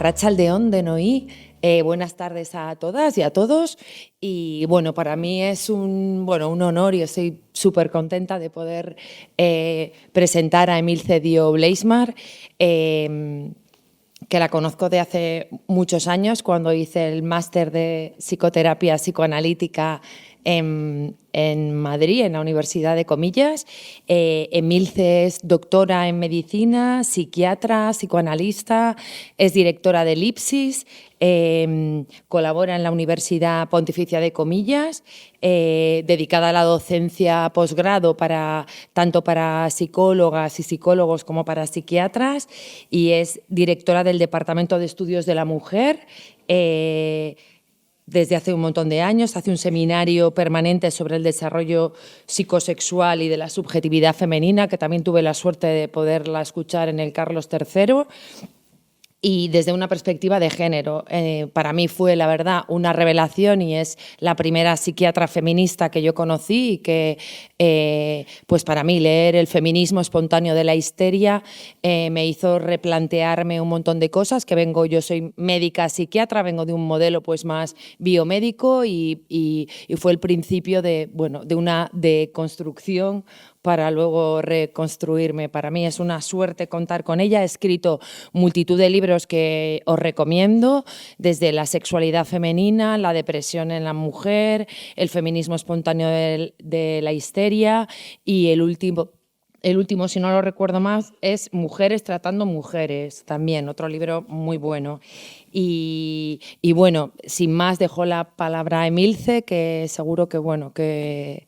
Arratsaldeon denoi, buenas tardes a todas y a todos. Y bueno, para mí es un honor y estoy súper contenta de poder presentar a Emilce Dio Bleismar, que la conozco de hace muchos años, cuando hice el máster de psicoterapia psicoanalítica en Madrid, en la Universidad de Comillas. Emilce es doctora en medicina, psiquiatra, psicoanalista, es directora de Lipsis, colabora en la Universidad Pontificia de Comillas, dedicada a la docencia posgrado tanto para psicólogas y psicólogos como para psiquiatras, y es directora del Departamento de Estudios de la Mujer. Desde hace un montón de años hace un seminario permanente sobre el desarrollo psicosexual y de la subjetividad femenina, que también tuve la suerte de poderla escuchar en el Carlos III. Y desde una perspectiva de género, para mí fue, la verdad, una revelación, y es la primera psiquiatra feminista que yo conocí, y que, pues para mí, leer El feminismo espontáneo de la histeria me hizo replantearme un montón de cosas, yo soy médica psiquiatra, vengo de un modelo pues más biomédico, y fue el principio de una deconstrucción para luego reconstruirme. Para mí es una suerte contar con ella. He escrito multitud de libros que os recomiendo, desde la sexualidad femenina, la depresión en la mujer, el feminismo espontáneo de la histeria, y el último, si no lo recuerdo más, es Mujeres tratando mujeres, también otro libro muy bueno. Y bueno, sin más, dejo la palabra a Emilce, que seguro que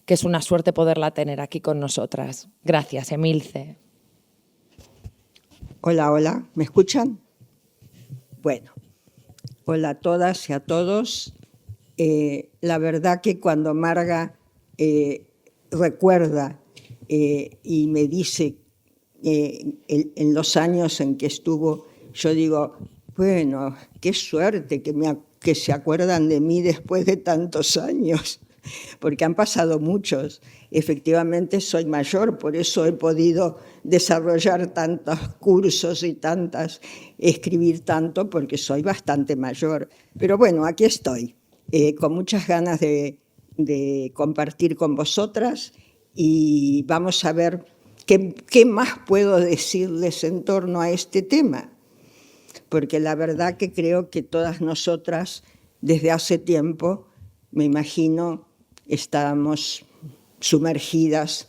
es una suerte poderla tener aquí con nosotras. Gracias, Emilce. Hola, hola, ¿me escuchan? Bueno, hola a todas y a todos. La verdad que cuando Marga recuerda y me dice en los años en que estuvo, yo digo, bueno, qué suerte que se acuerdan de mí después de tantos años, porque han pasado muchos. Efectivamente soy mayor, por eso he podido desarrollar tantos cursos y escribir tanto, porque soy bastante mayor. Pero bueno, aquí estoy, con muchas ganas de compartir con vosotras, y vamos a ver qué más puedo decirles en torno a este tema, porque la verdad que creo que todas nosotras desde hace tiempo, me imagino, estábamos sumergidas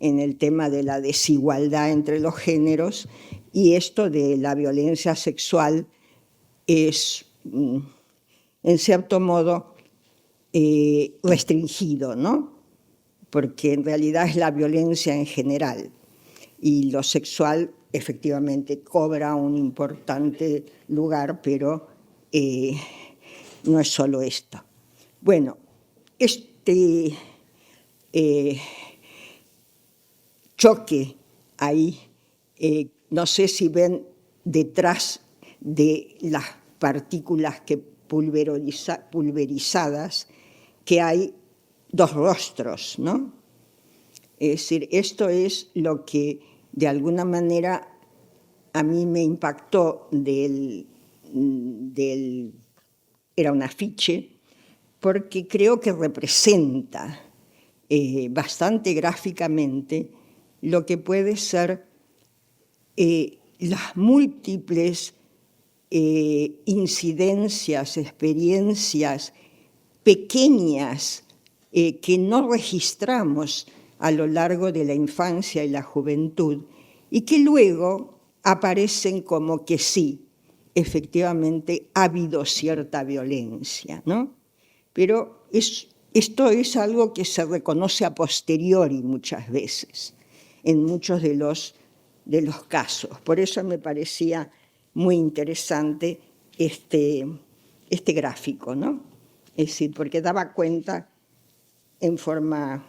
en el tema de la desigualdad entre los géneros, y esto de la violencia sexual es, en cierto modo, restringido, ¿no? Porque en realidad es la violencia en general, y lo sexual efectivamente cobra un importante lugar, pero no es solo esto. Bueno, choque ahí, no sé si ven detrás de las partículas pulverizadas, que hay dos rostros, ¿no? Es decir, esto es lo que de alguna manera a mí me impactó era un afiche, porque creo que representa bastante gráficamente lo que puede ser las múltiples incidencias, experiencias pequeñas que no registramos a lo largo de la infancia y la juventud, y que luego aparecen como que sí, efectivamente ha habido cierta violencia, ¿no? Pero esto es algo que se reconoce a posteriori muchas veces, en muchos de los casos. Por eso me parecía muy interesante este gráfico, ¿no? Es decir, porque daba cuenta en forma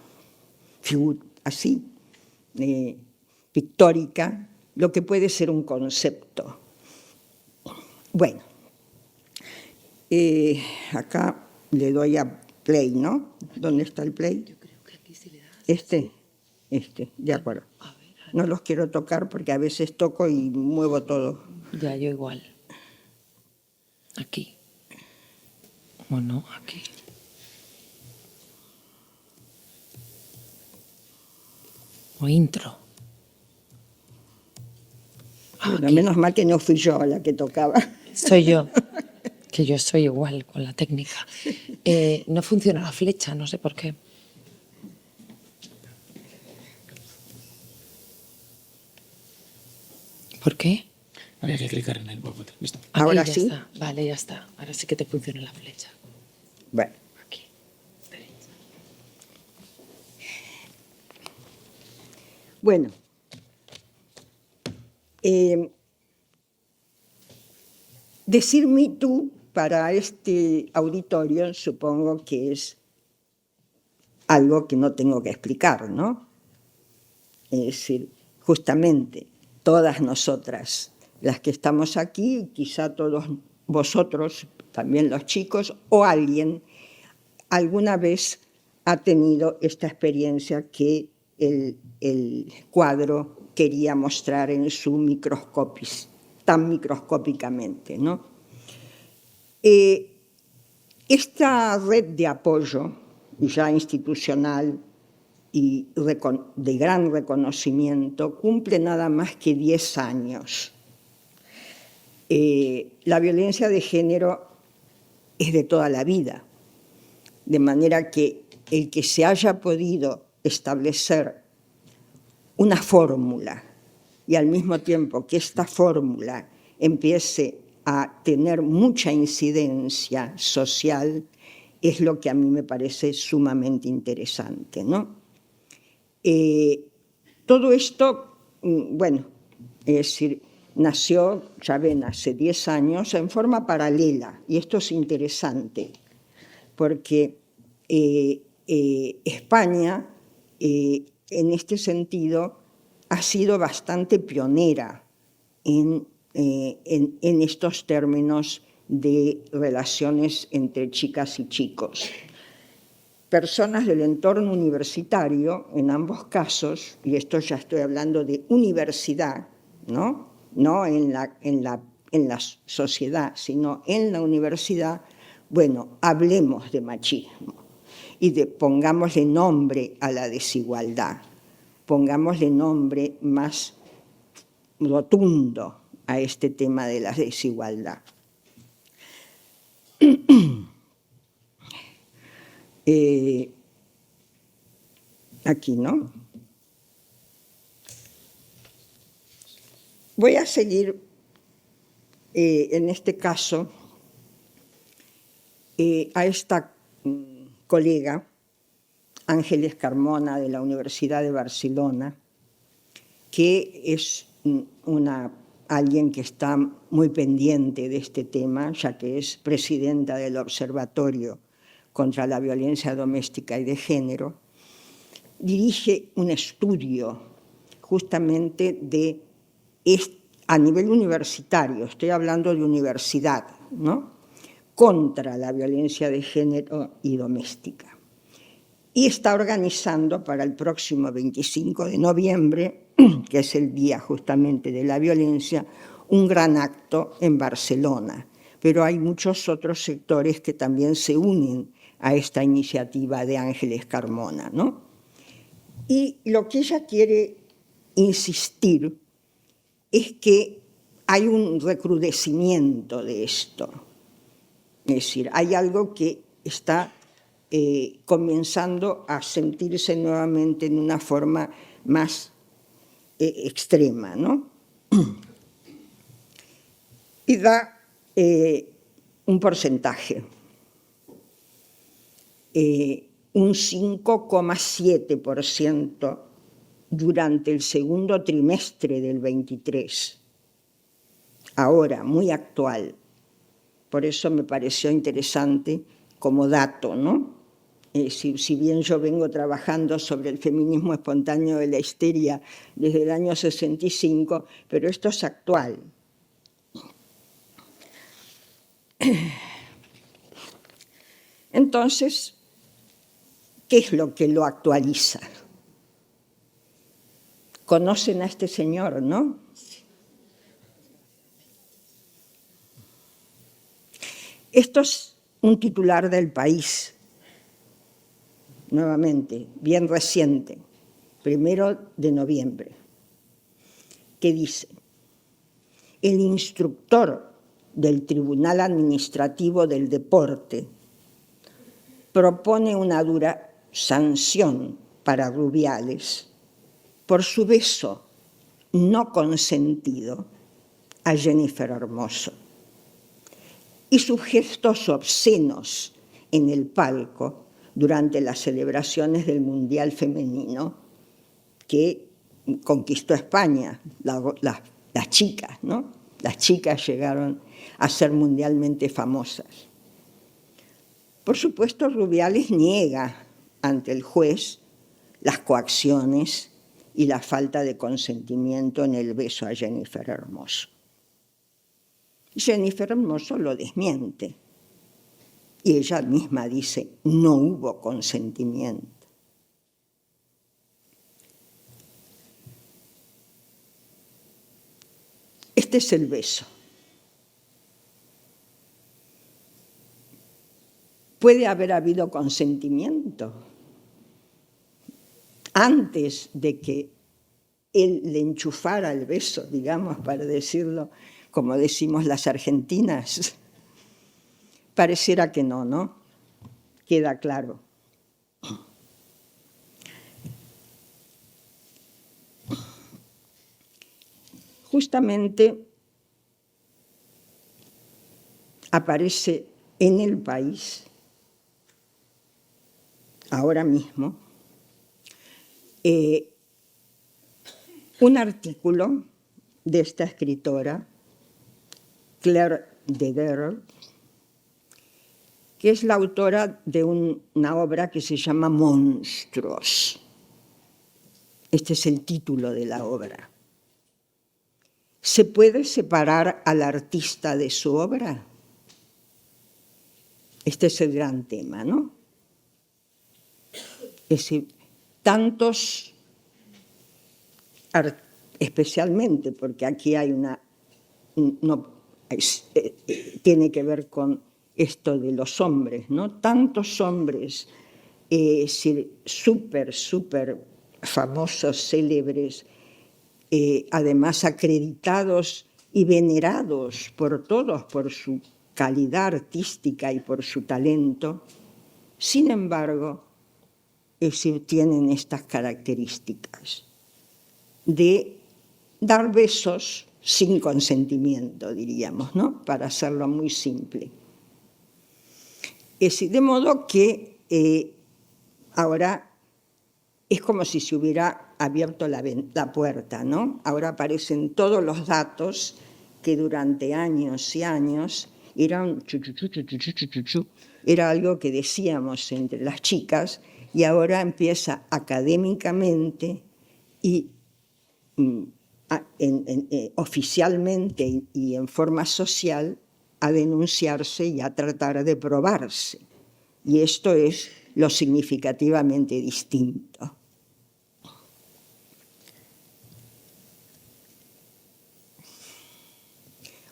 así, pictórica, lo que puede ser un concepto. Bueno, acá le doy a play, ¿no? ¿Dónde está el play? Yo creo que aquí sí le das. De acuerdo. No los quiero tocar porque a veces toco y muevo todo. Ya, yo igual. Aquí. Bueno, aquí. O intro. Bueno, Aquí. menos mal que no fui yo la que tocaba. Soy yo, que yo soy igual con la técnica. No funciona la flecha, no sé por qué. ¿Por qué? Había que clicar en el botón. Listo. Aquí Ahora ya sí. está. Vale, ya está. Ahora sí que te funciona la flecha. Bueno, Aquí. Derecha. bueno. Decir Me Too para este auditorio supongo que es algo que no tengo que explicar, ¿no? Es decir, justamente todas nosotras, las que estamos aquí, quizá todos vosotros, también los chicos, o alguien, alguna vez ha tenido esta experiencia que el cuadro quería mostrar en su microscopio, tan microscópicamente, ¿no? Esta red de apoyo ya institucional y de gran reconocimiento cumple nada más que 10 años. La violencia de género es de toda la vida, de manera que el que se haya podido establecer una fórmula y al mismo tiempo que esta fórmula empiece a tener mucha incidencia social es lo que a mí me parece sumamente interesante, ¿no? Todo esto, bueno, es decir, nació, ya ven, hace 10 años en forma paralela, y esto es interesante, porque España, en este sentido, ha sido bastante pionera en estos términos de relaciones entre chicas y chicos. Personas del entorno universitario, en ambos casos, y esto ya estoy hablando de universidad, no en la sociedad, sino en la universidad, bueno, hablemos de machismo y pongámosle nombre a la desigualdad, pongámosle nombre más rotundo a este tema de la desigualdad. Aquí, ¿no? Voy a seguir, en este caso, a esta colega, Ángeles Carmona, de la Universidad de Barcelona, que es alguien que está muy pendiente de este tema, ya que es presidenta del Observatorio contra la Violencia Doméstica y de Género. Dirige un estudio justamente a nivel universitario, estoy hablando de universidad, ¿no?, contra la violencia de género y doméstica. Y está organizando para el próximo 25 de noviembre, que es el día justamente de la violencia, un gran acto en Barcelona. Pero hay muchos otros sectores que también se unen a esta iniciativa de Ángeles Carmona, ¿no? Y lo que ella quiere insistir es que hay un recrudecimiento de esto. Es decir, hay algo que está comenzando a sentirse nuevamente en una forma más extrema, ¿no? Y da un porcentaje. Un 5,7% durante el segundo trimestre del 23. Ahora, muy actual. Por eso me pareció interesante como dato, ¿no? Si bien yo vengo trabajando sobre el feminismo espontáneo de la histeria desde el año 65, pero esto es actual. Entonces, ¿qué es lo que lo actualiza? Conocen a este señor, ¿no? Esto es un titular del País, nuevamente, bien reciente, 1 de noviembre, que dice: el instructor del Tribunal Administrativo del Deporte propone una dura sanción para Rubiales por su beso no consentido a Jennifer Hermoso y sus gestos obscenos en el palco durante las celebraciones del Mundial Femenino que conquistó España, las chicas, ¿no? Las chicas llegaron a ser mundialmente famosas. Por supuesto, Rubiales niega ante el juez las coacciones y la falta de consentimiento en el beso a Jennifer Hermoso. Jennifer Hermoso lo desmiente y ella misma dice: no hubo consentimiento. Este es el beso. ¿Puede haber habido consentimiento antes de que él le enchufara el beso, digamos, para decirlo como decimos las argentinas? Pareciera que no, ¿no? Queda claro. Justamente aparece en El País, ahora mismo, un artículo de esta escritora, Claire Deguerre, que es la autora de una obra que se llama Monstruos. Este es el título de la obra. ¿Se puede separar al artista de su obra? Este es el gran tema, ¿no? Es decir, tantos, especialmente porque aquí hay tiene que ver con esto de los hombres, ¿no? Tantos hombres súper famosos, célebres, además acreditados y venerados por todos por su calidad artística y por su talento, sin embargo, tienen estas características de dar besos sin consentimiento, diríamos, ¿no? Para hacerlo muy simple. De modo que ahora es como si se hubiera abierto la puerta, ¿no? Ahora aparecen todos los datos que durante años y años eran era algo que decíamos entre las chicas, y ahora empieza académicamente y oficialmente y en forma social a denunciarse y a tratar de probarse. Y esto es lo significativamente distinto.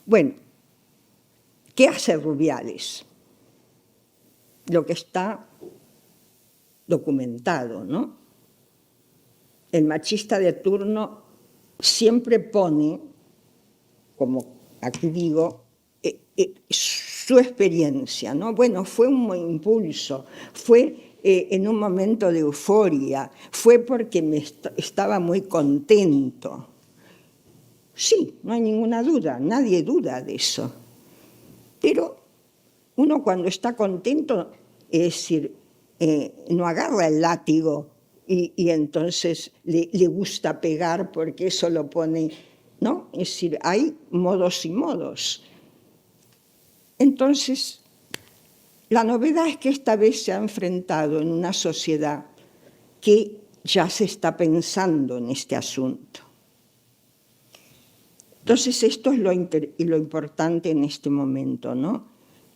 Bueno, ¿qué hace Rubiales? Lo que está documentado, ¿no? El machista de turno siempre pone, como aquí digo, su experiencia, ¿no? Bueno, fue un impulso, fue en un momento de euforia, fue porque estaba muy contento. Sí, no hay ninguna duda, nadie duda de eso. Pero uno cuando está contento, es decir, no agarra el látigo y entonces le gusta pegar porque eso lo pone, ¿no? Es decir, hay modos y modos. Entonces, la novedad es que esta vez se ha enfrentado en una sociedad que ya se está pensando en este asunto. Entonces, esto es lo importante en este momento, ¿no?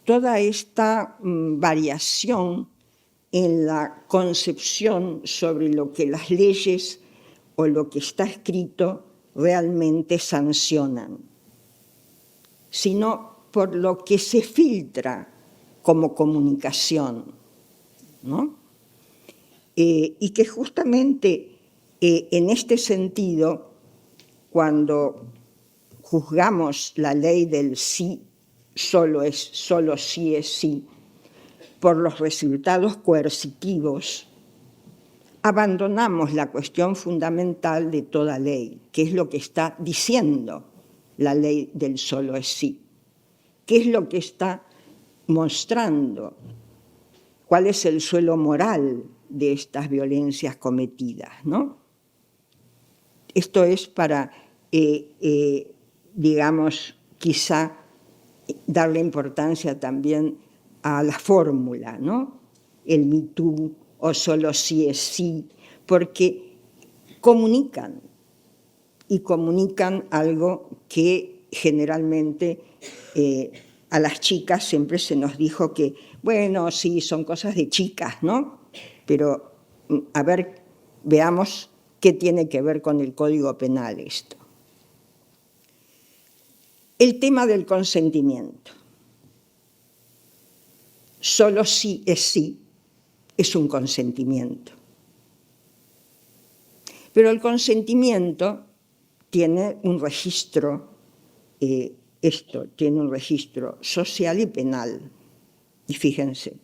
Toda esta variación en la concepción sobre lo que las leyes o lo que está escrito realmente sancionan, sino por lo que se filtra como comunicación, ¿no? Y que justamente en este sentido, cuando juzgamos la ley del sí, solo sí es sí, por los resultados coercitivos, abandonamos la cuestión fundamental de toda ley, que es lo que está diciendo la ley del solo es sí, qué es lo que está mostrando, cuál es el suelo moral de estas violencias cometidas, ¿no? Esto es para, digamos, quizá darle importancia también a la fórmula, ¿no? El Me Too o solo sí es sí, porque comunican, y comunican algo que generalmente a las chicas siempre se nos dijo que, bueno, sí, son cosas de chicas, ¿no? Pero, a ver, veamos qué tiene que ver con el Código Penal esto. El tema del consentimiento. Solo sí es un consentimiento. Pero el consentimiento tiene un registro, tiene un registro social y penal. Y fíjense,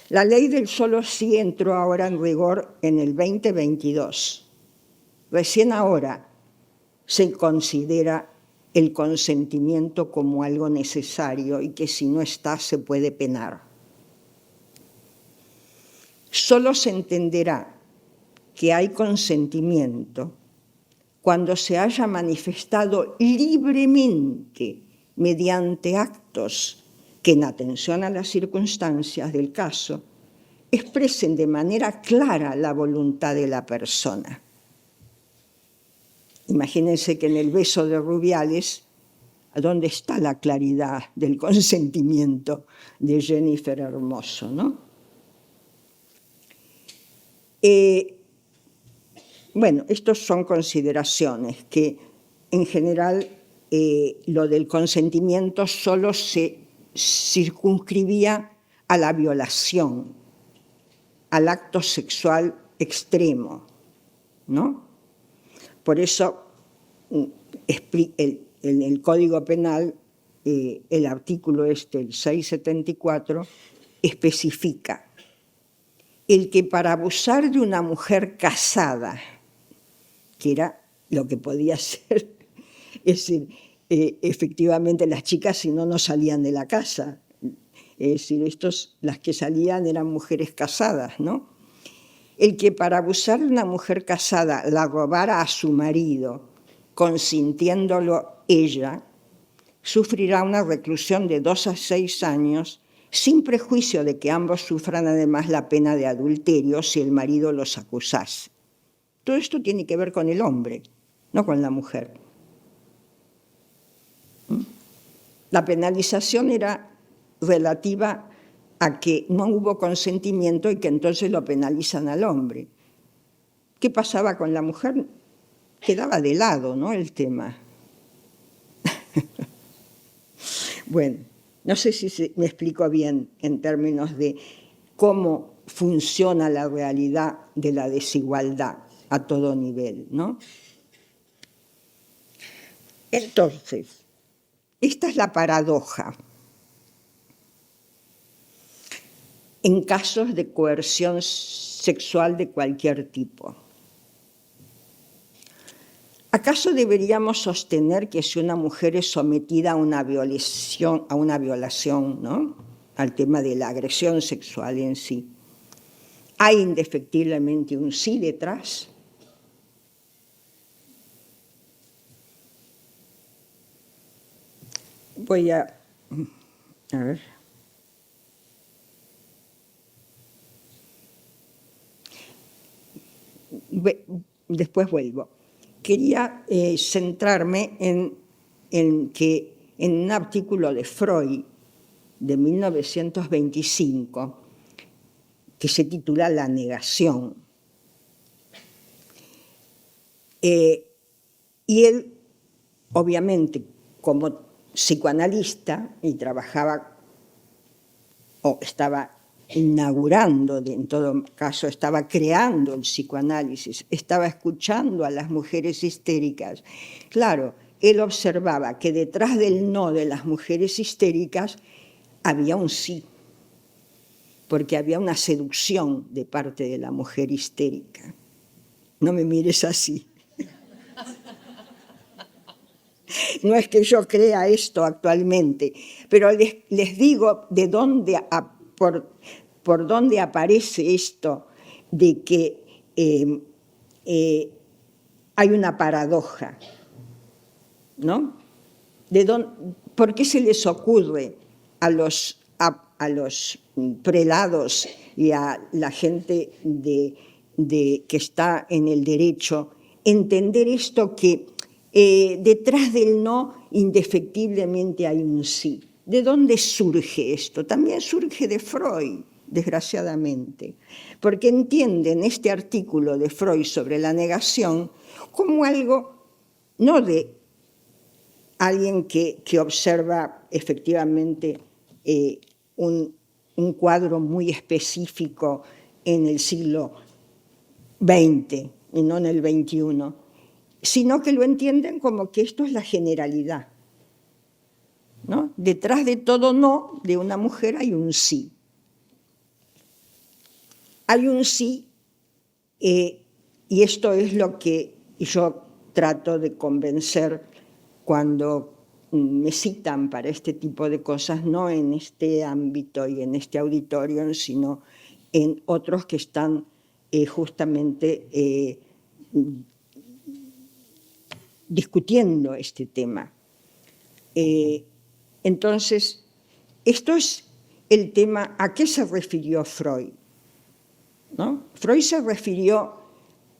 la ley del solo sí entró ahora en rigor en el 2022. Recién ahora se considera el consentimiento como algo necesario y que si no está se puede penar. Solo se entenderá que hay consentimiento cuando se haya manifestado libremente mediante actos que, en atención a las circunstancias del caso, expresen de manera clara la voluntad de la persona. Imagínense que en el beso de Rubiales, ¿dónde está la claridad del consentimiento de Jennifer Hermoso, no? Bueno, estas son consideraciones que en general lo del consentimiento solo se circunscribía a la violación, al acto sexual extremo, ¿no? Por eso en el Código Penal, el artículo el 674, especifica el que para abusar de una mujer casada, que era lo que podía ser, es decir, efectivamente las chicas si no, no salían de la casa, es decir, las que salían eran mujeres casadas, ¿no? El que para abusar de una mujer casada la robara a su marido, consintiéndolo ella, sufrirá una reclusión de 2 a 6 años, sin prejuicio de que ambos sufran además la pena de adulterio si el marido los acusase. Todo esto tiene que ver con el hombre, no con la mujer. La penalización era relativa a que no hubo consentimiento y que entonces lo penalizan al hombre. ¿Qué pasaba con la mujer? Quedaba de lado, ¿no?, el tema. Bueno, no sé si me explico bien en términos de cómo funciona la realidad de la desigualdad a todo nivel, ¿no? Entonces, esta es la paradoja. En casos de coerción sexual de cualquier tipo. ¿Acaso deberíamos sostener que si una mujer es sometida a una violación, ¿no?, al tema de la agresión sexual en sí, hay indefectiblemente un sí detrás? Voy a ver. Después vuelvo. Quería centrarme en un artículo de Freud de 1925 que se titula La negación. Y él, obviamente, como psicoanalista, y trabajaba o estaba inaugurando, en todo caso estaba creando el psicoanálisis, estaba escuchando a las mujeres histéricas. Claro, él observaba que detrás del no de las mujeres histéricas había un sí, porque había una seducción de parte de la mujer histérica. No me mires así. No es que yo crea esto actualmente, pero les digo de dónde, por dónde aparece esto de que hay una paradoja, ¿no? ¿Por qué se les ocurre a los prelados y a la gente que está en el derecho entender esto que detrás del no indefectiblemente hay un sí? ¿De dónde surge esto? También surge de Freud, desgraciadamente, porque entienden este artículo de Freud sobre la negación como algo no de alguien que observa efectivamente un cuadro muy específico en el siglo XX y no en el XXI, sino que lo entienden como que esto es la generalidad, ¿no? Detrás de todo no de una mujer hay un sí. Hay un sí, y esto es lo que yo trato de convencer cuando me citan para este tipo de cosas, no en este ámbito y en este auditorio, sino en otros que están justamente discutiendo este tema. Entonces, esto es el tema. ¿A qué se refirió Freud? ¿No? Freud se refirió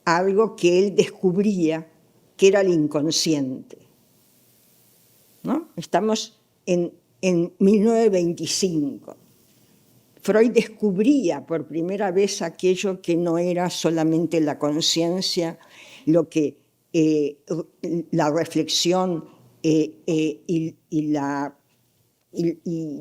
a algo que él descubría, que era el inconsciente, ¿no? Estamos en 1925. Freud descubría por primera vez aquello que no era solamente la conciencia, lo que la reflexión y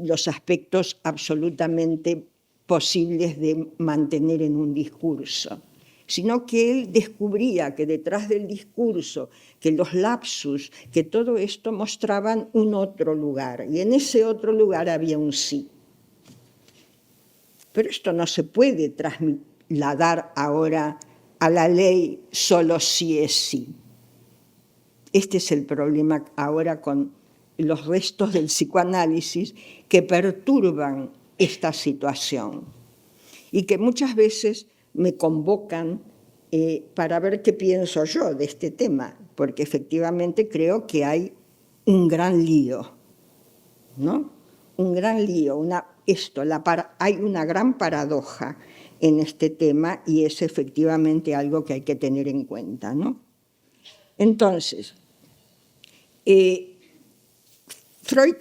los aspectos absolutamente posibles de mantener en un discurso, sino que él descubría que detrás del discurso, que los lapsus, que todo esto mostraban un otro lugar, y en ese otro lugar había un sí. Pero esto no se puede trasladar ahora a la ley solo sí es sí. Este es el problema ahora con los restos del psicoanálisis que perturban esta situación y que muchas veces me convocan para ver qué pienso yo de este tema, porque efectivamente creo que hay un gran lío, ¿no? Un gran lío, hay una gran paradoja en este tema y es efectivamente algo que hay que tener en cuenta, ¿no? Entonces, Freud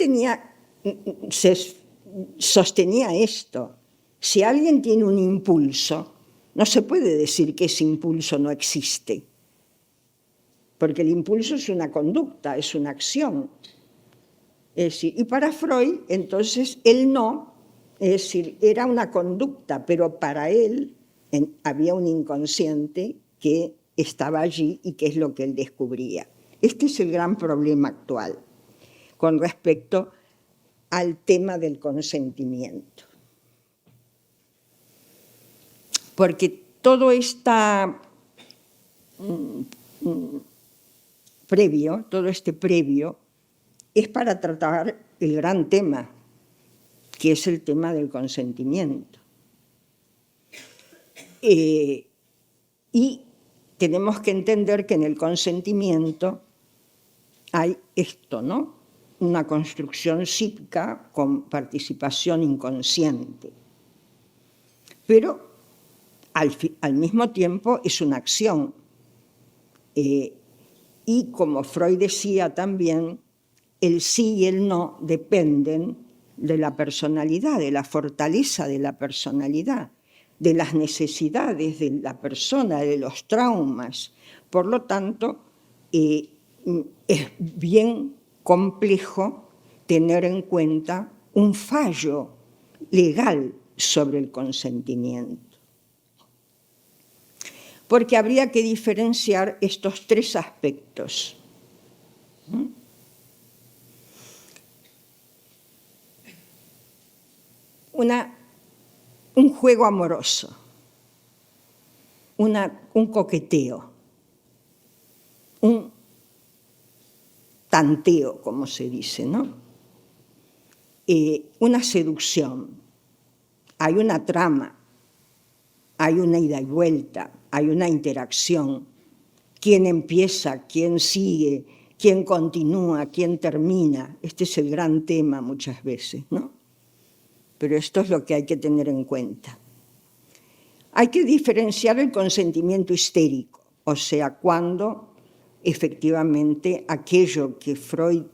sostenía esto. Si alguien tiene un impulso, no se puede decir que ese impulso no existe, porque el impulso es una conducta, es una acción. Es decir, y para Freud, entonces, el no, es decir, era una conducta, pero para él había un inconsciente que estaba allí y que es lo que él descubría. Este es el gran problema actual con respecto al tema del consentimiento. Porque todo este previo, es para tratar el gran tema, que es el tema del consentimiento. Y tenemos que entender que en el consentimiento hay esto, ¿no? Una construcción psíquica con participación inconsciente. Pero al mismo tiempo es una acción. Y como Freud decía también, el sí y el no dependen de la personalidad, de la fortaleza de la personalidad, de las necesidades de la persona, de los traumas. Por lo tanto, es bien complejo tener en cuenta un fallo legal sobre el consentimiento. Porque habría que diferenciar estos tres aspectos. Un juego amoroso, un coqueteo, un tanteo, como se dice, ¿no? Una seducción, hay una trama, hay una ida y vuelta, hay una interacción. ¿Quién empieza? ¿Quién sigue? ¿Quién continúa? ¿Quién termina? Este es el gran tema muchas veces, ¿no? Pero esto es lo que hay que tener en cuenta. Hay que diferenciar el consentimiento histérico, o sea, cuando efectivamente aquello que Freud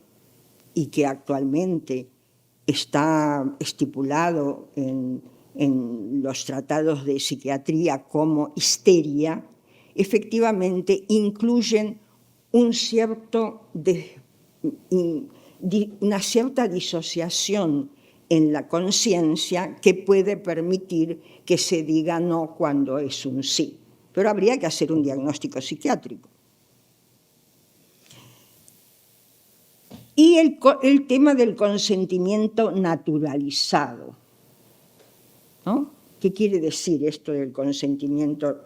y que actualmente está estipulado en los tratados de psiquiatría como histeria, efectivamente incluyen una cierta disociación en la conciencia que puede permitir que se diga no cuando es un sí. Pero habría que hacer un diagnóstico psiquiátrico. Y el tema del consentimiento naturalizado, ¿no? ¿Qué quiere decir esto del consentimiento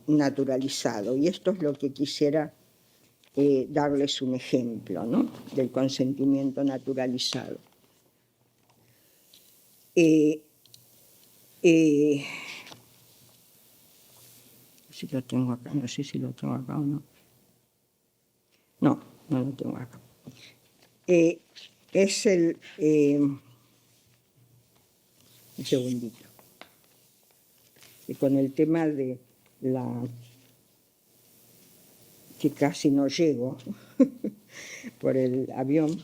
naturalizado? Y esto es lo que quisiera darles un ejemplo, ¿no? Del consentimiento naturalizado. Si lo tengo acá, no sé si lo tengo acá o no. No, no lo tengo acá. Es el... un segundito. Y con el tema de la... que casi no llego por el avión.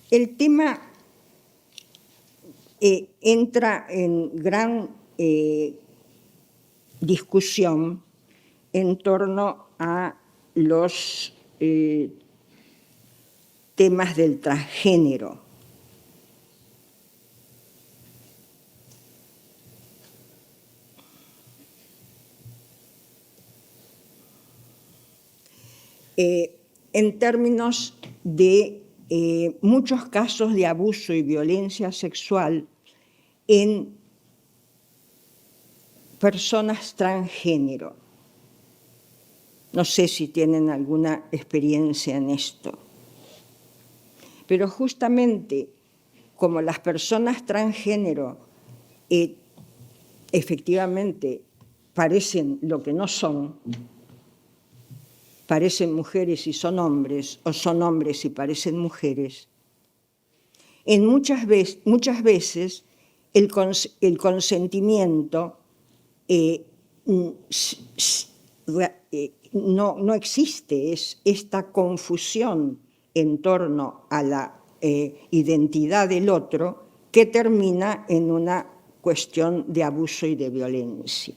El tema entra en gran discusión en torno a los temas del transgénero. En términos de muchos casos de abuso y violencia sexual en personas transgénero. No sé si tienen alguna experiencia en esto. Pero justamente como las personas transgénero efectivamente parecen lo que no son, parecen mujeres y son hombres, o son hombres y parecen mujeres, muchas veces el consentimiento no existe, es esta confusión en torno a la identidad del otro que termina en una cuestión de abuso y de violencia.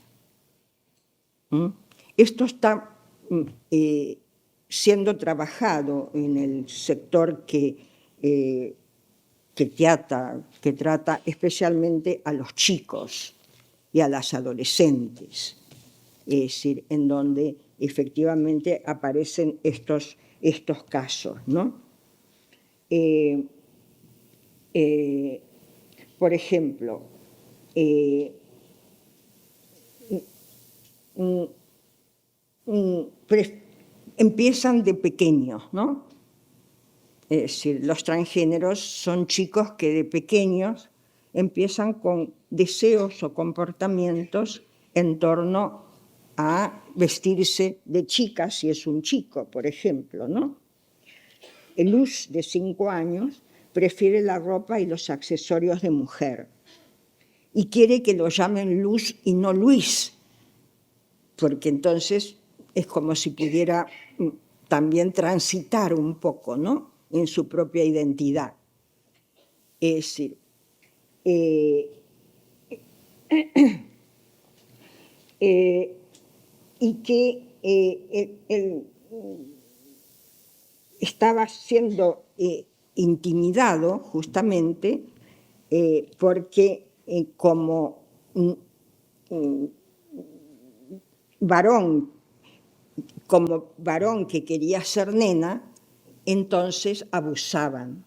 Esto está siendo trabajado en el sector que trata especialmente a los chicos y a las adolescentes, es decir, en donde efectivamente aparecen estos casos, ¿no? Por ejemplo, empiezan de pequeños, ¿no? Es decir, los transgéneros son chicos que de pequeños empiezan con deseos o comportamientos en torno a vestirse de chica si es un chico, por ejemplo, ¿no? Luz, de 5 años, prefiere la ropa y los accesorios de mujer y quiere que lo llamen Luz y no Luis, porque entonces es como si pudiera también transitar un poco, ¿no?, en su propia identidad. Es decir, y que él estaba siendo intimidado justamente porque como varón que quería ser nena, entonces abusaban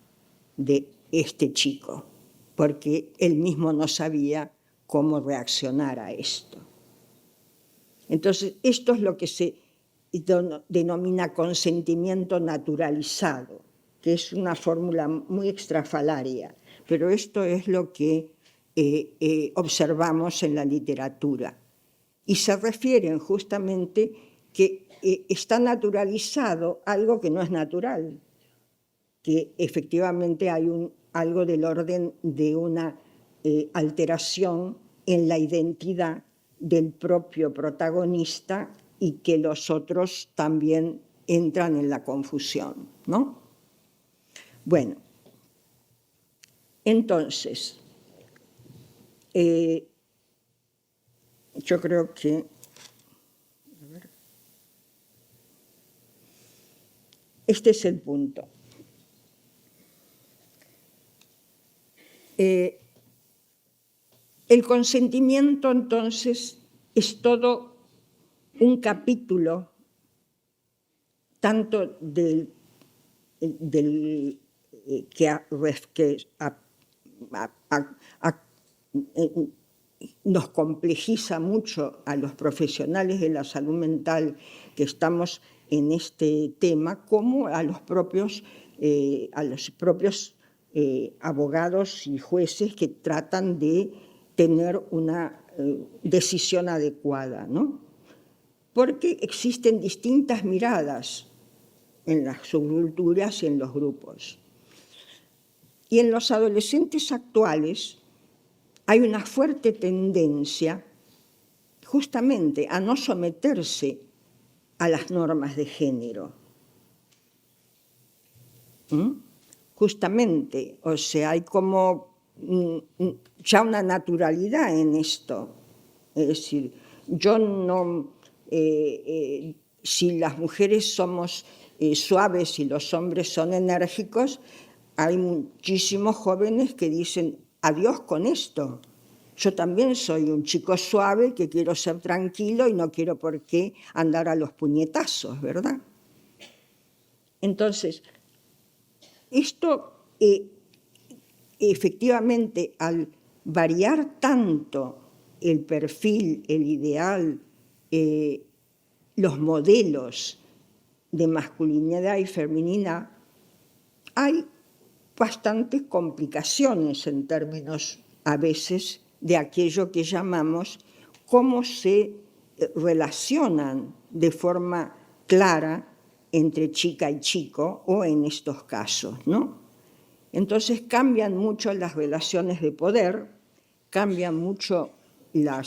de este chico, porque él mismo no sabía cómo reaccionar a esto. Entonces, esto es lo que se denomina consentimiento naturalizado, que es una fórmula muy extrafalaria, pero esto es lo que observamos en la literatura. Y se refieren justamente que está naturalizado algo que no es natural, que efectivamente hay algo del orden de una alteración en la identidad del propio protagonista y que los otros también entran en la confusión, ¿no? Bueno, entonces, yo creo que... Este es el punto. El consentimiento, entonces, es todo un capítulo, tanto nos complejiza mucho a los profesionales de la salud mental que estamos en este tema, como a los propios abogados y jueces que tratan de tener una decisión adecuada, ¿no? Porque existen distintas miradas en las subculturas y en los grupos. Y en los adolescentes actuales hay una fuerte tendencia justamente a no someterse a las normas de género. Justamente, o sea, hay como ya una naturalidad en esto. Es decir, yo no... si las mujeres somos suaves y los hombres son enérgicos, hay muchísimos jóvenes que dicen, adiós con esto. Yo también soy un chico suave que quiero ser tranquilo y no quiero por qué andar a los puñetazos, ¿verdad? Entonces, esto efectivamente, al variar tanto el perfil, el ideal, los modelos de masculinidad y feminidad, hay bastantes complicaciones en términos, a veces, de aquello que llamamos cómo se relacionan de forma clara entre chica y chico, o en estos casos, ¿no? Entonces cambian mucho las relaciones de poder, cambian mucho la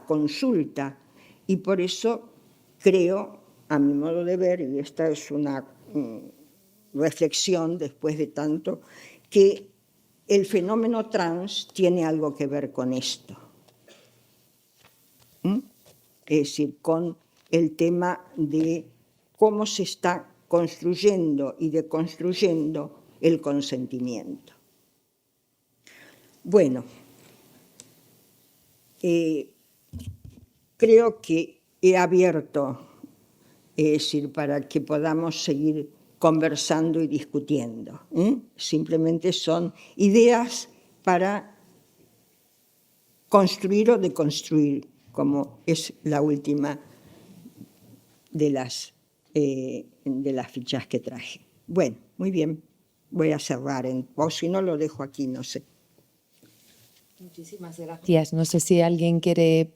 consulta, y por eso creo, a mi modo de ver, y esta es una reflexión después de tanto, que el fenómeno trans tiene algo que ver con esto. Es decir, con el tema de cómo se está construyendo y deconstruyendo el consentimiento. Bueno, creo que he abierto, es decir, para que podamos seguir conversando y discutiendo. Simplemente son ideas para construir o deconstruir, como es la última de las fichas que traje. Bueno, muy bien, voy a cerrar, o si no lo dejo aquí, no sé. Muchísimas gracias. No sé si alguien quiere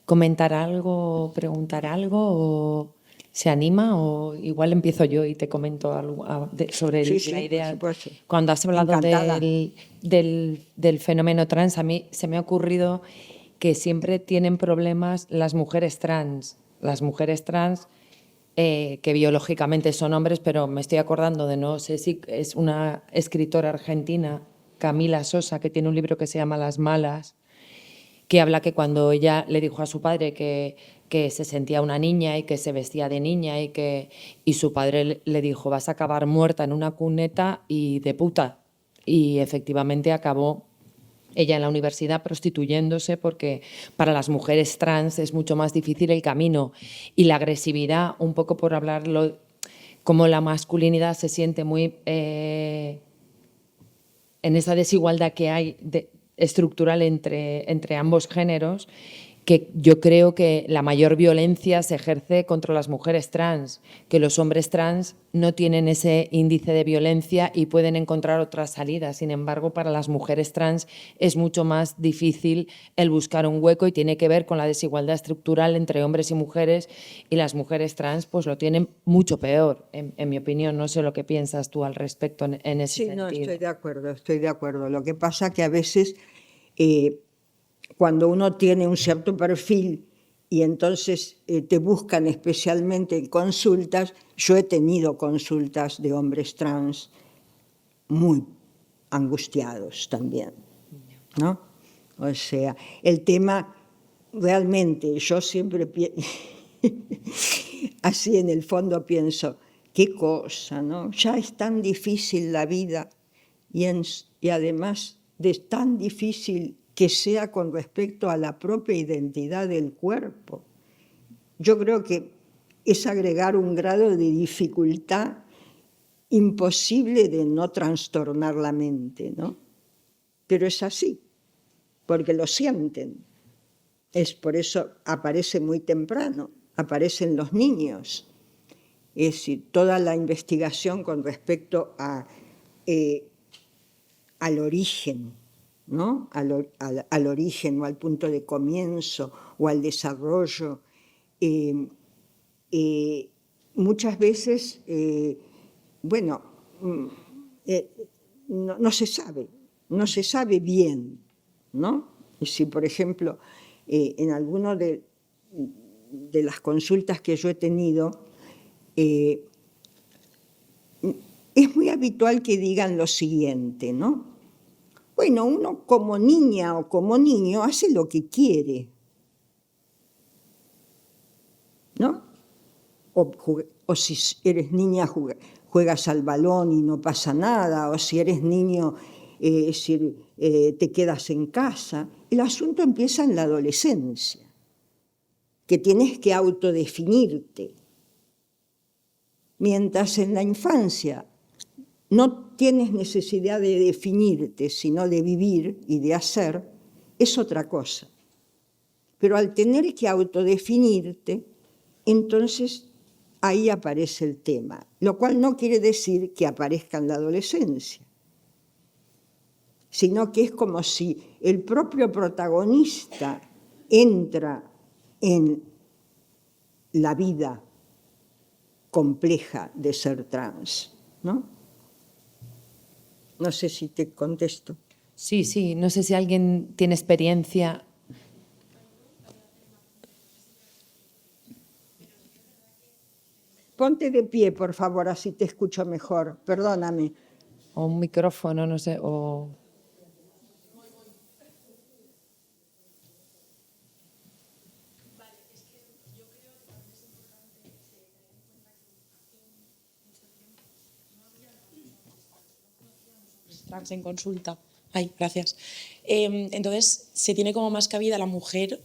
comentar algo o preguntar algo, o se anima, o igual empiezo yo y te comento algo sobre Sí, la idea. por supuesto. Cuando has hablado Encantada. del fenómeno trans, a mí se me ha ocurrido que siempre tienen problemas las mujeres trans. Las mujeres trans que biológicamente son hombres, pero me estoy acordando de, no sé si es una escritora argentina, Camila Sosa, que tiene un libro que se llama Las malas, que habla que cuando ella le dijo a su padre que que se sentía una niña y que se vestía de niña y su padre le dijo: vas a acabar muerta en una cuneta y de puta. Y efectivamente acabó ella en la universidad prostituyéndose, porque para las mujeres trans es mucho más difícil el camino. Y la agresividad, un poco por hablarlo, como la masculinidad se siente muy en esa desigualdad que hay estructural entre ambos géneros, que yo creo que la mayor violencia se ejerce contra las mujeres trans, que los hombres trans no tienen ese índice de violencia y pueden encontrar otras salidas. Sin embargo, para las mujeres trans es mucho más difícil el buscar un hueco y tiene que ver con la desigualdad estructural entre hombres y mujeres, y las mujeres trans pues lo tienen mucho peor, en mi opinión. No sé lo que piensas tú al respecto en ese sentido. Sí, no, estoy de acuerdo. Lo que pasa que a veces cuando uno tiene un cierto perfil y entonces te buscan especialmente en consultas, yo he tenido consultas de hombres trans muy angustiados también, ¿no? O sea, el tema realmente, yo siempre así en el fondo pienso, qué cosa, ¿no? Ya es tan difícil la vida y además de tan difícil que sea con respecto a la propia identidad del cuerpo. Yo creo que es agregar un grado de dificultad imposible de no trastornar la mente, ¿no? Pero es así, porque lo sienten. Es por eso aparece muy temprano, aparecen los niños. Es decir, toda la investigación con respecto al origen, ¿no? Al origen o al punto de comienzo o al desarrollo. Muchas veces, no se sabe bien, ¿no? Si, por ejemplo, en alguna de las consultas que yo he tenido, es muy habitual que digan lo siguiente, ¿no? Bueno, uno como niña o como niño hace lo que quiere, ¿no? O si eres niña juegas al balón y no pasa nada, o si eres niño te quedas en casa. El asunto empieza en la adolescencia, que tienes que autodefinirte. Mientras en la infancia no tienes necesidad de definirte, sino de vivir y de hacer, es otra cosa. Pero al tener que autodefinirte, entonces ahí aparece el tema, lo cual no quiere decir que aparezca en la adolescencia, sino que es como si el propio protagonista entra en la vida compleja de ser trans, ¿no? No sé si te contesto. Sí, no sé si alguien tiene experiencia. Ponte de pie, por favor, así te escucho mejor. Perdóname. O un micrófono, no sé, o... Trans en consulta. Ay, gracias. Entonces, se tiene como más cabida a la mujer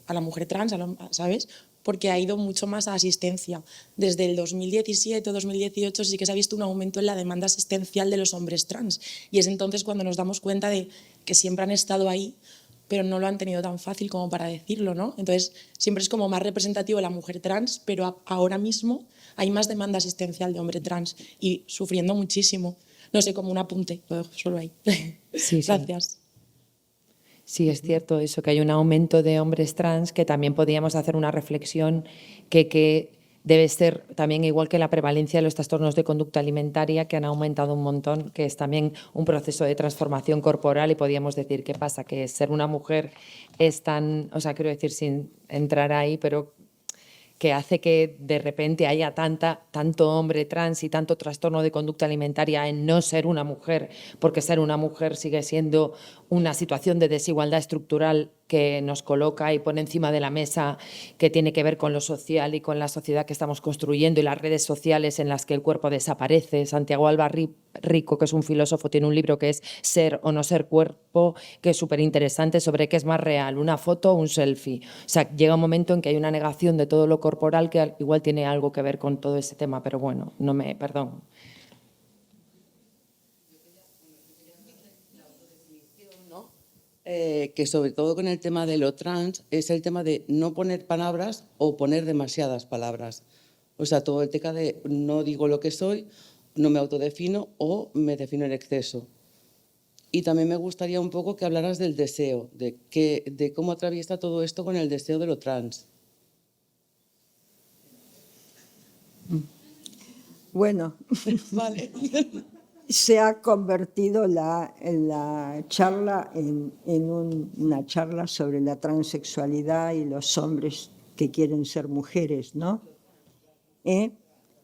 trans, ¿sabes? Porque ha ido mucho más a asistencia. Desde el 2017 o 2018 sí que se ha visto un aumento en la demanda asistencial de los hombres trans. Y es entonces cuando nos damos cuenta de que siempre han estado ahí, pero no lo han tenido tan fácil como para decirlo, ¿no? Entonces, siempre es como más representativo la mujer trans, pero ahora mismo hay más demanda asistencial de hombre trans y sufriendo muchísimo. No sé, como un apunte, lo dejo solo ahí. Sí. Gracias. Sí, es cierto eso, que hay un aumento de hombres trans, que también podríamos hacer una reflexión que debe ser también igual que la prevalencia de los trastornos de conducta alimentaria, que han aumentado un montón, que es también un proceso de transformación corporal, y podríamos decir, ¿qué pasa? Que ser una mujer es tan, o sea, quiero decir, sin entrar ahí, pero que hace que de repente haya tanto hombre trans y tanto trastorno de conducta alimentaria en no ser una mujer, porque ser una mujer sigue siendo una situación de desigualdad estructural que nos coloca y pone encima de la mesa, que tiene que ver con lo social y con la sociedad que estamos construyendo y las redes sociales en las que el cuerpo desaparece. Santiago Alba Rico, que es un filósofo, tiene un libro que es Ser o no ser cuerpo, que es súper interesante, sobre qué es más real, una foto o un selfie. O sea, llega un momento en que hay una negación de todo lo corporal que igual tiene algo que ver con todo ese tema, pero bueno, perdón. Que sobre todo con el tema de lo trans es el tema de no poner palabras o poner demasiadas palabras. O sea, todo el tema de no digo lo que soy, no me autodefino o me defino en exceso. Y también me gustaría un poco que hablaras del deseo, de cómo atraviesa todo esto con el deseo de lo trans. Bueno, Vale. se ha convertido la charla en una charla sobre la transexualidad y los hombres que quieren ser mujeres, ¿no?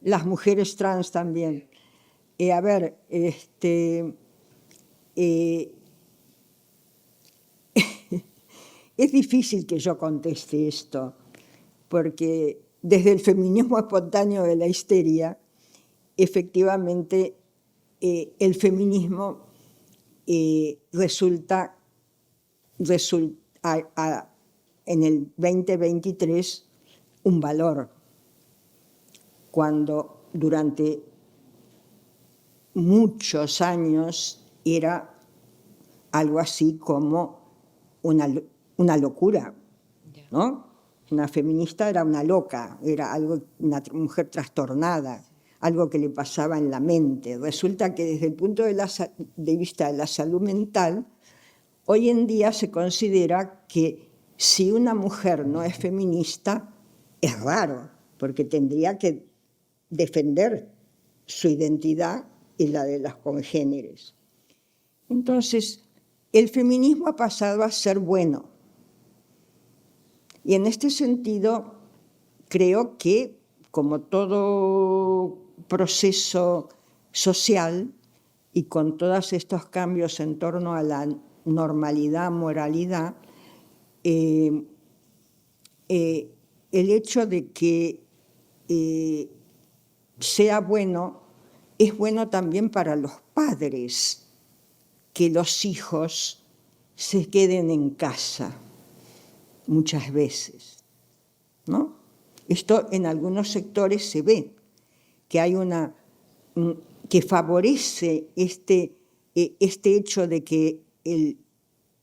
Las mujeres trans también. A ver, es difícil que yo conteste esto, porque desde el feminismo espontáneo de la histeria, efectivamente, el feminismo resulta en el 2023 un valor, cuando durante muchos años era algo así como una locura, ¿no? Una feminista era una loca, era una mujer trastornada, algo que le pasaba en la mente. Resulta que desde el punto de vista de la salud mental, hoy en día se considera que si una mujer no es feminista, es raro, porque tendría que defender su identidad y la de las congéneres. Entonces, el feminismo ha pasado a ser bueno. Y en este sentido, creo que, como todo proceso social y con todos estos cambios en torno a la normalidad, moralidad, el hecho de que sea bueno, es bueno también para los padres, que los hijos se queden en casa muchas veces, ¿no? Esto en algunos sectores se ve, que hay que favorece este hecho de que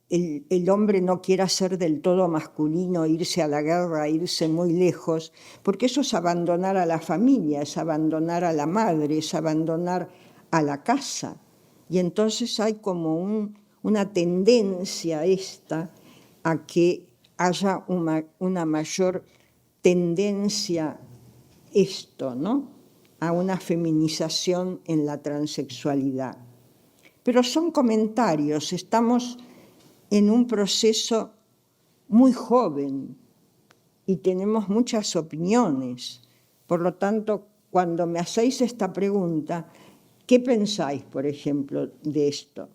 el hombre no quiera ser del todo masculino, irse a la guerra, irse muy lejos, porque eso es abandonar a la familia, es abandonar a la madre, es abandonar a la casa. Y entonces hay como una tendencia a que haya una mayor tendencia ¿no? A una feminización en la transexualidad. Pero son comentarios, estamos en un proceso muy joven y tenemos muchas opiniones. Por lo tanto, cuando me hacéis esta pregunta, ¿qué pensáis, por ejemplo, de esto?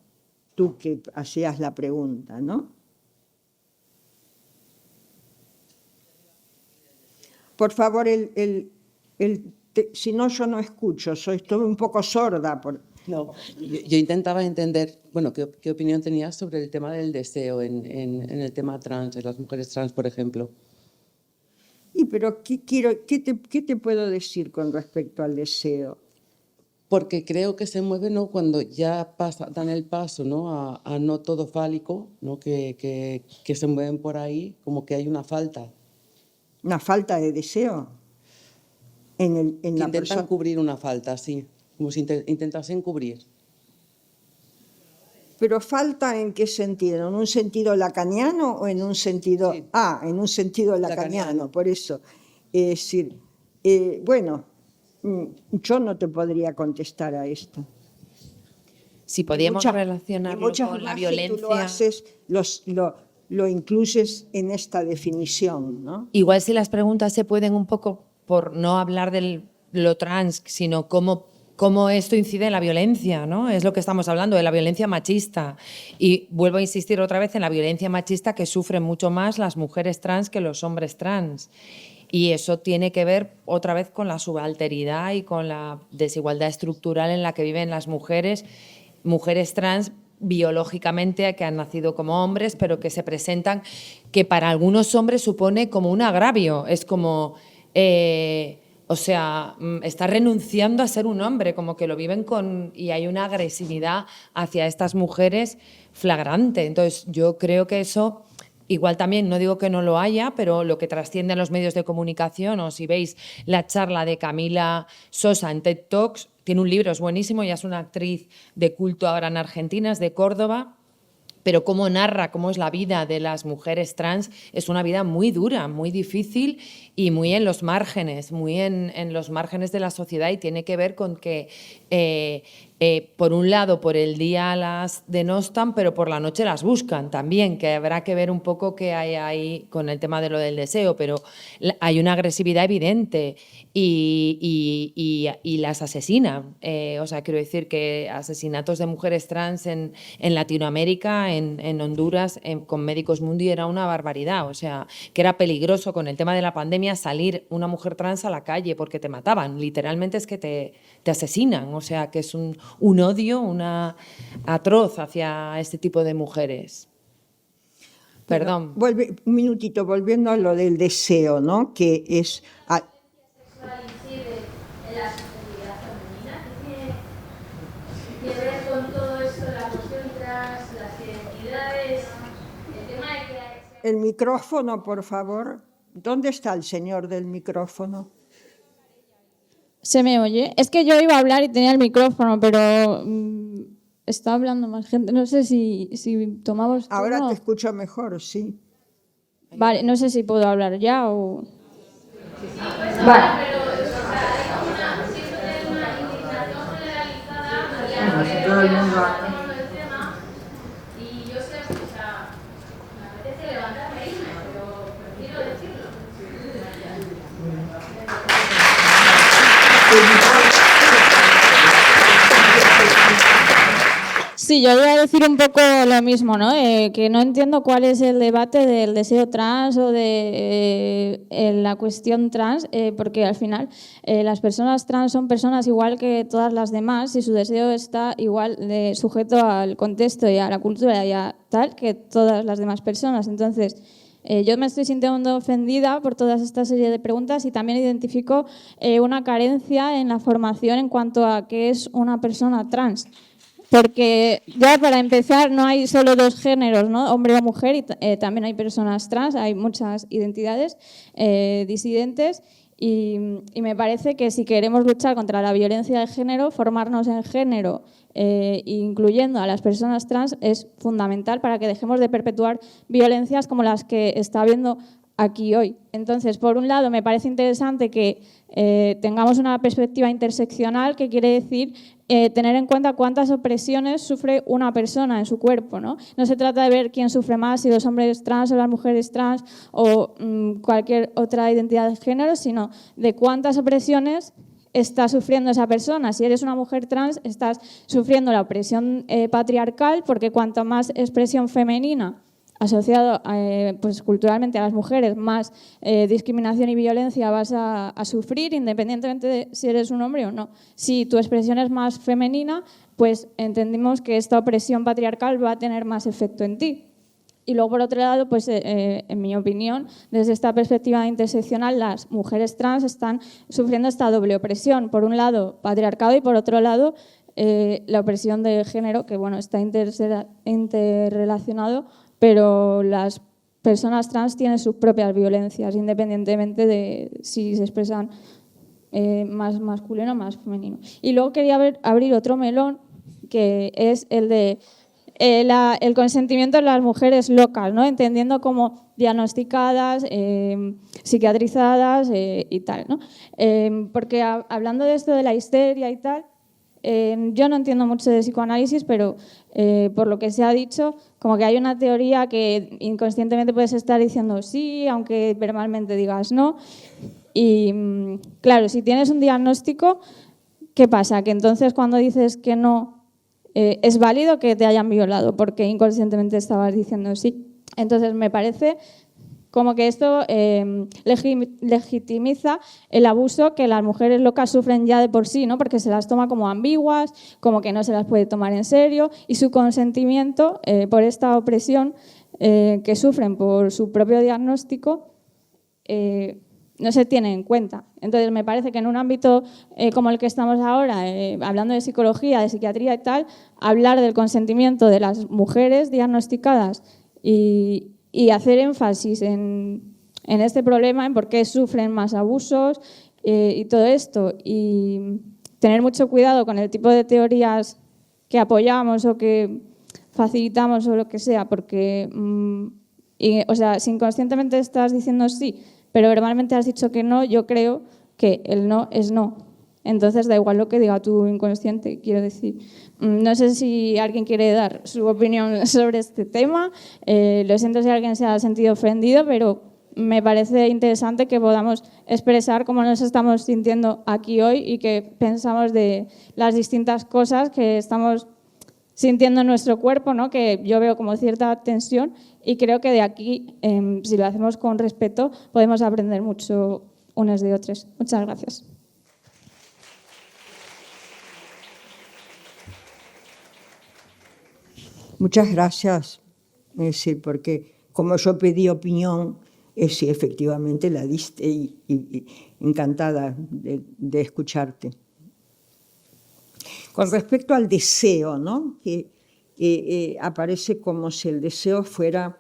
Tú que hacías la pregunta, ¿no? Por favor, si no, yo no escucho, estoy un poco sorda. No, yo intentaba entender, bueno, ¿qué opinión tenías sobre el tema del deseo en el tema trans, en las mujeres trans, por ejemplo? Pero ¿qué te puedo decir con respecto al deseo? Porque creo que se mueve, ¿no?, cuando ya dan el paso, ¿no?, a no todo fálico, ¿no?, que se mueven por ahí, como que hay una falta. ¿Una falta de deseo? Intentan cubrir una falta, sí, como si intentasen cubrir. ¿Pero falta en qué sentido? ¿En un sentido lacaniano o en un sentido...? Sí. En un sentido lacaniano, por eso. Es decir, bueno, yo no te podría contestar a esto. Si podíamos relacionarlo con la violencia... Tú lo haces, lo incluyes en esta definición, ¿no? Igual si las preguntas se pueden un poco, por no hablar de lo trans, sino cómo cómo esto incide en la violencia, ¿no? Es lo que estamos hablando, de la violencia machista. Y vuelvo a insistir otra vez en la violencia machista que sufren mucho más las mujeres trans que los hombres trans. Y eso tiene que ver otra vez con la subalteridad y con la desigualdad estructural en la que viven las mujeres trans biológicamente, que han nacido como hombres, pero que se presentan, que para algunos hombres supone como un agravio. Es como, o sea, está renunciando a ser un hombre, como que lo viven con... Y hay una agresividad hacia estas mujeres flagrante. Entonces, yo creo que eso... Igual también, no digo que no lo haya, pero lo que trasciende en los medios de comunicación, o si veis la charla de Camila Sosa en TED Talks, tiene un libro, es buenísimo, ella es una actriz de culto ahora en Argentina, es de Córdoba, pero cómo narra cómo es la vida de las mujeres trans, es una vida muy dura, muy difícil y muy en los márgenes, muy en los márgenes de la sociedad, y tiene que ver con que, por un lado, por el día las denostan, pero por la noche las buscan también, que habrá que ver un poco qué hay ahí con el tema de lo del deseo, pero hay una agresividad evidente y las asesinan. O sea, quiero decir que asesinatos de mujeres trans en Latinoamérica, en Honduras, con Médicos Mundi, era una barbaridad. O sea, que era peligroso con el tema de la pandemia salir una mujer trans a la calle porque te mataban. Literalmente es que te asesinan. O sea, que es un odio, una atroz hacia este tipo de mujeres. Perdón. Un minutito, volviendo a lo del deseo, ¿no? Que es... en la subjetividad femenina, ¿qué tiene que ver con todo esto, la cuestión trans, las identidades, el tema de que... El micrófono, por favor. ¿Dónde está el señor del micrófono? ¿Se me oye? Es que yo iba a hablar y tenía el micrófono, pero está hablando más gente. No sé si tomamos turno. Ahora te escucho mejor, sí. Vale, no sé si puedo hablar ya o... Vale. Todo el mundo... Y yo sé, o sea, me apetece levantarme e irme, pero prefiero decirlo. Sí, yo voy a decir un poco lo mismo, ¿no? Que no entiendo cuál es el debate del deseo trans o de la cuestión trans, porque al final las personas trans son personas igual que todas las demás y su deseo está igual sujeto al contexto y a la cultura y a tal que todas las demás personas. Entonces, yo me estoy sintiendo ofendida por toda esta serie de preguntas y también identifico una carencia en la formación en cuanto a qué es una persona trans. Porque ya para empezar no hay solo dos géneros, ¿no? Hombre o mujer, y también hay personas trans, hay muchas identidades disidentes y me parece que si queremos luchar contra la violencia de género, formarnos en género, incluyendo a las personas trans, es fundamental para que dejemos de perpetuar violencias como las que está habiendo aquí hoy. Entonces, por un lado, me parece interesante que tengamos una perspectiva interseccional, que quiere decir tener en cuenta cuántas opresiones sufre una persona en su cuerpo, ¿no? No se trata de ver quién sufre más, si los hombres trans o las mujeres trans o cualquier otra identidad de género, sino de cuántas opresiones está sufriendo esa persona. Si eres una mujer trans, estás sufriendo la opresión patriarcal, porque cuanto más expresión femenina asociado pues culturalmente a las mujeres, más discriminación y violencia vas a sufrir, independientemente de si eres un hombre o no. Si tu expresión es más femenina, pues entendimos que esta opresión patriarcal va a tener más efecto en ti. Y luego, por otro lado, pues en mi opinión, desde esta perspectiva interseccional, las mujeres trans están sufriendo esta doble opresión. Por un lado, patriarcado, y por otro lado, la opresión de género, que bueno, está interrelacionado, pero las personas trans tienen sus propias violencias, independientemente de si se expresan más masculino o más femenino. Y luego quería abrir otro melón, que es el de el consentimiento de las mujeres locas, ¿no? Entendiendo como diagnosticadas, psiquiatrizadas y tal, ¿no? Porque hablando de esto de la histeria y tal, yo no entiendo mucho de psicoanálisis, pero por lo que se ha dicho, como que hay una teoría que inconscientemente puedes estar diciendo sí, aunque verbalmente digas no. Y claro, si tienes un diagnóstico, ¿qué pasa? Que entonces cuando dices que no, es válido que te hayan violado porque inconscientemente estabas diciendo sí. Entonces me parece como que esto legitimiza el abuso que las mujeres locas sufren ya de por sí, ¿no? Porque se las toma como ambiguas, como que no se las puede tomar en serio, y su consentimiento por esta opresión que sufren por su propio diagnóstico no se tiene en cuenta. Entonces me parece que en un ámbito como el que estamos ahora, hablando de psicología, de psiquiatría y tal, hablar del consentimiento de las mujeres diagnosticadas y hacer énfasis en este problema, en por qué sufren más abusos y todo esto, y tener mucho cuidado con el tipo de teorías que apoyamos o que facilitamos o lo que sea, porque o sea, si inconscientemente estás diciendo sí, pero verbalmente has dicho que no, yo creo que el no es no. Entonces da igual lo que diga tu inconsciente, quiero decir. No sé si alguien quiere dar su opinión sobre este tema. Lo siento si alguien se ha sentido ofendido, pero me parece interesante que podamos expresar cómo nos estamos sintiendo aquí hoy y que pensamos de las distintas cosas que estamos sintiendo en nuestro cuerpo, ¿no? Que yo veo como cierta tensión y creo que de aquí, si lo hacemos con respeto, podemos aprender mucho unas de otras. Muchas gracias. Muchas gracias, es decir, porque como yo pedí opinión, sí, efectivamente la diste y encantada de escucharte. Con respecto al deseo, ¿no? Que aparece como si el deseo fuera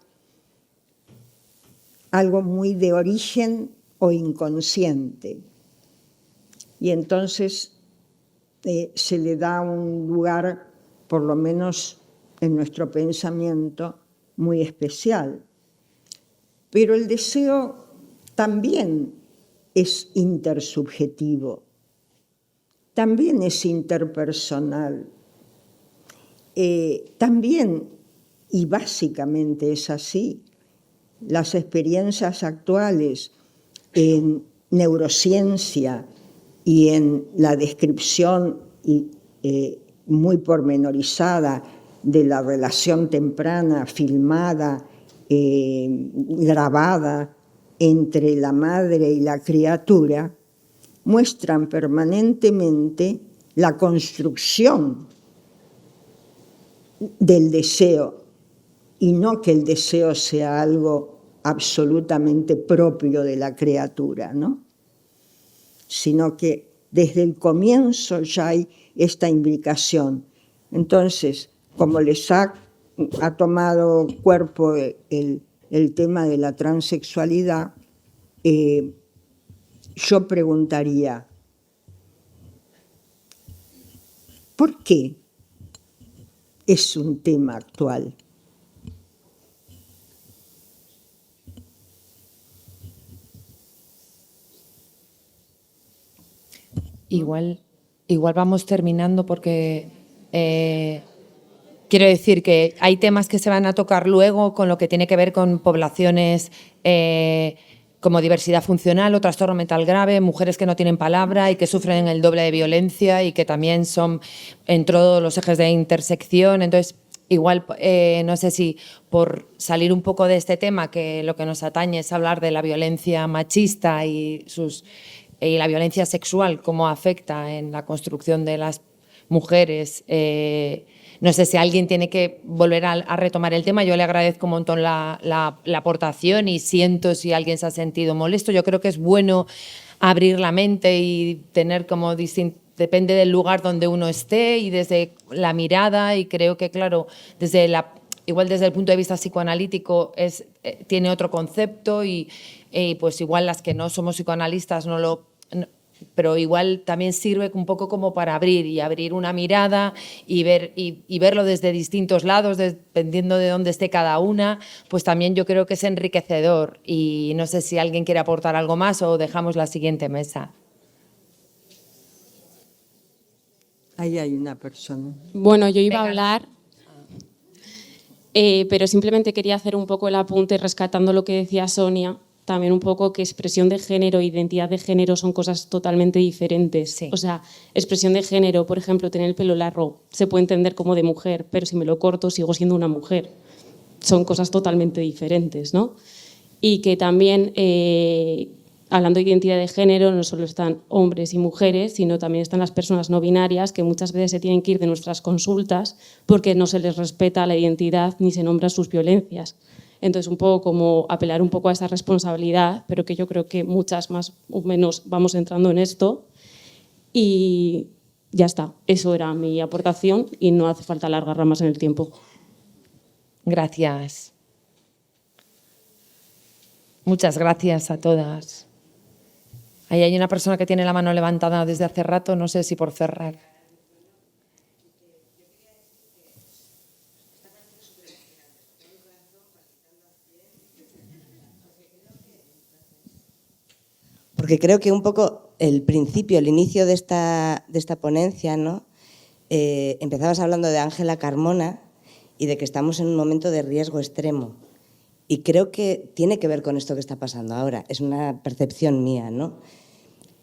algo muy de origen o inconsciente. Y entonces se le da un lugar, por lo menos en nuestro pensamiento, muy especial. Pero el deseo también es intersubjetivo, también es interpersonal, también, y básicamente es así, las experiencias actuales en neurociencia y en la descripción muy pormenorizada de la relación temprana, filmada, grabada entre la madre y la criatura, muestran permanentemente la construcción del deseo, y no que el deseo sea algo absolutamente propio de la criatura, ¿no? Sino que desde el comienzo ya hay esta imbricación. Entonces, como les ha tomado cuerpo el tema de la transexualidad, yo preguntaría, ¿por qué es un tema actual? Igual vamos terminando porque quiero decir que hay temas que se van a tocar luego con lo que tiene que ver con poblaciones como diversidad funcional o trastorno mental grave, mujeres que no tienen palabra y que sufren el doble de violencia y que también son en todos los ejes de intersección. Entonces, igual no sé si por salir un poco de este tema, que lo que nos atañe es hablar de la violencia machista y la violencia sexual, cómo afecta en la construcción de las mujeres. No sé si alguien tiene que volver a retomar el tema. Yo le agradezco un montón la aportación y siento si alguien se ha sentido molesto. Yo creo que es bueno abrir la mente y tener como depende del lugar donde uno esté y desde la mirada, y creo que, claro, igual desde el punto de vista psicoanalítico tiene otro concepto y pues igual las que no somos psicoanalistas pero igual también sirve un poco como para abrir una mirada y verlo desde distintos lados, dependiendo de dónde esté cada una, pues también yo creo que es enriquecedor. Y no sé si alguien quiere aportar algo más o dejamos la siguiente mesa. Ahí hay una persona. Bueno, yo iba a hablar, pero simplemente quería hacer un poco el apunte rescatando lo que decía Sonia, también un poco que expresión de género e identidad de género son cosas totalmente diferentes. Sí. O sea, expresión de género, por ejemplo, tener el pelo largo se puede entender como de mujer, pero si me lo corto sigo siendo una mujer. Son cosas totalmente diferentes, ¿no? Y que también, hablando de identidad de género, no solo están hombres y mujeres, sino también están las personas no binarias, que muchas veces se tienen que ir de nuestras consultas porque no se les respeta la identidad ni se nombran sus violencias. Entonces, un poco como apelar un poco a esa responsabilidad, pero que yo creo que muchas más o menos vamos entrando en esto. Y ya está, eso era mi aportación y no hace falta alargarla más en el tiempo. Gracias. Muchas gracias a todas. Ahí hay una persona que tiene la mano levantada desde hace rato, no sé si por cerrar. Porque creo que un poco el principio, el inicio de esta ponencia, ¿no? Empezabas hablando de Ángela Carmona y de que estamos en un momento de riesgo extremo. Y creo que tiene que ver con esto que está pasando ahora. Es una percepción mía, ¿no?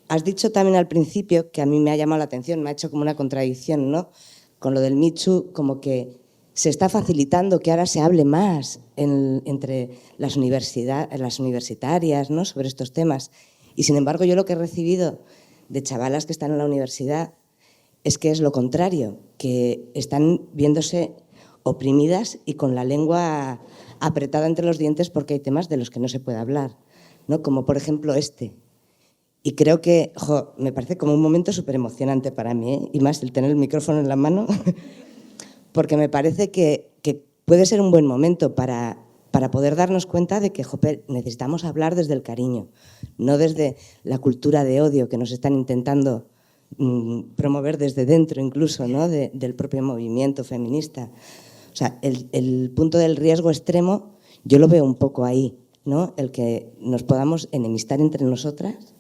Has dicho también al principio, que a mí me ha llamado la atención, me ha hecho como una contradicción, ¿no? Con lo del Me Too, como que se está facilitando que ahora se hable más entre las universitarias, ¿no? Sobre estos temas. Y sin embargo, yo lo que he recibido de chavalas que están en la universidad es que es lo contrario, que están viéndose oprimidas y con la lengua apretada entre los dientes porque hay temas de los que no se puede hablar, ¿no? Como por ejemplo este. Y creo que me parece como un momento súper emocionante para mí, ¿eh? Y más el tener el micrófono en la mano, porque me parece que puede ser un buen momento para poder darnos cuenta de que necesitamos hablar desde el cariño, no desde la cultura de odio que nos están intentando promover desde dentro incluso, ¿no? del propio movimiento feminista. O sea, el punto del riesgo extremo yo lo veo un poco ahí, ¿no? El que nos podamos enemistar entre nosotras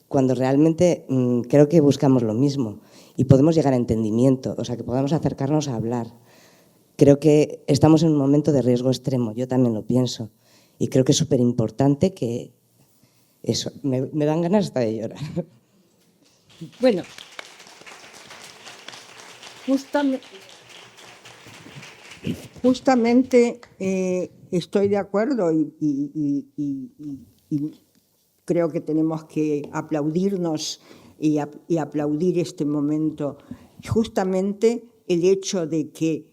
cuando realmente creo que buscamos lo mismo y podemos llegar a entendimiento, o sea, que podamos acercarnos a hablar. Creo que estamos en un momento de riesgo extremo, yo también lo pienso. Y creo que es súper importante que eso, me dan ganas hasta de llorar. Bueno, justamente estoy de acuerdo y creo que tenemos que aplaudirnos y aplaudir este momento. Justamente el hecho de que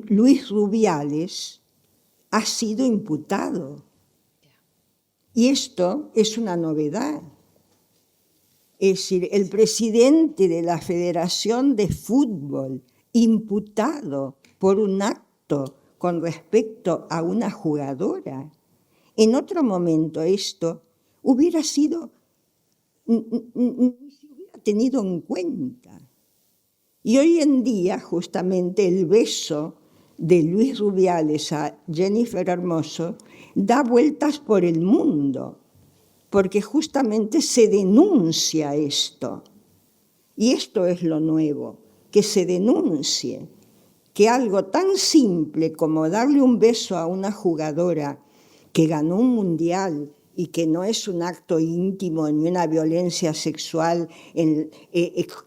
Luis Rubiales ha sido imputado. Y esto es una novedad. Es decir, el presidente de la Federación de Fútbol imputado por un acto con respecto a una jugadora. En otro momento esto hubiera sido, ni se hubiera tenido en cuenta. Y hoy en día, justamente, el beso de Luis Rubiales a Jennifer Hermoso da vueltas por el mundo, porque justamente se denuncia esto. Y esto es lo nuevo, que se denuncie, que algo tan simple como darle un beso a una jugadora que ganó un mundial y que no es un acto íntimo ni una violencia sexual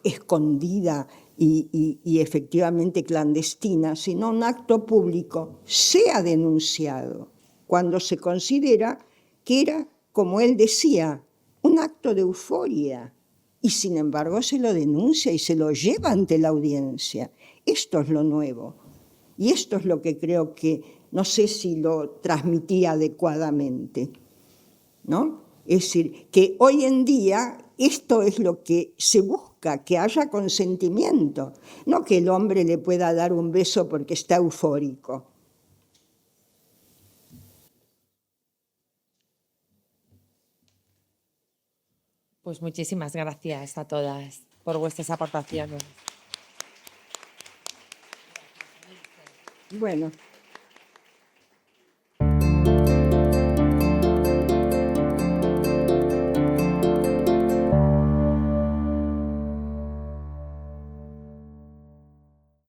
escondida y efectivamente clandestina, sino un acto público, sea denunciado cuando se considera que era, como él decía, un acto de euforia, y sin embargo se lo denuncia y se lo lleva ante la audiencia. Esto es lo nuevo, y esto es lo que creo que, no sé si lo transmití adecuadamente, ¿no? Es decir, que hoy en día esto es lo que se busca, que haya consentimiento, no que el hombre le pueda dar un beso porque está eufórico. Pues muchísimas gracias a todas por vuestras aportaciones. Bueno.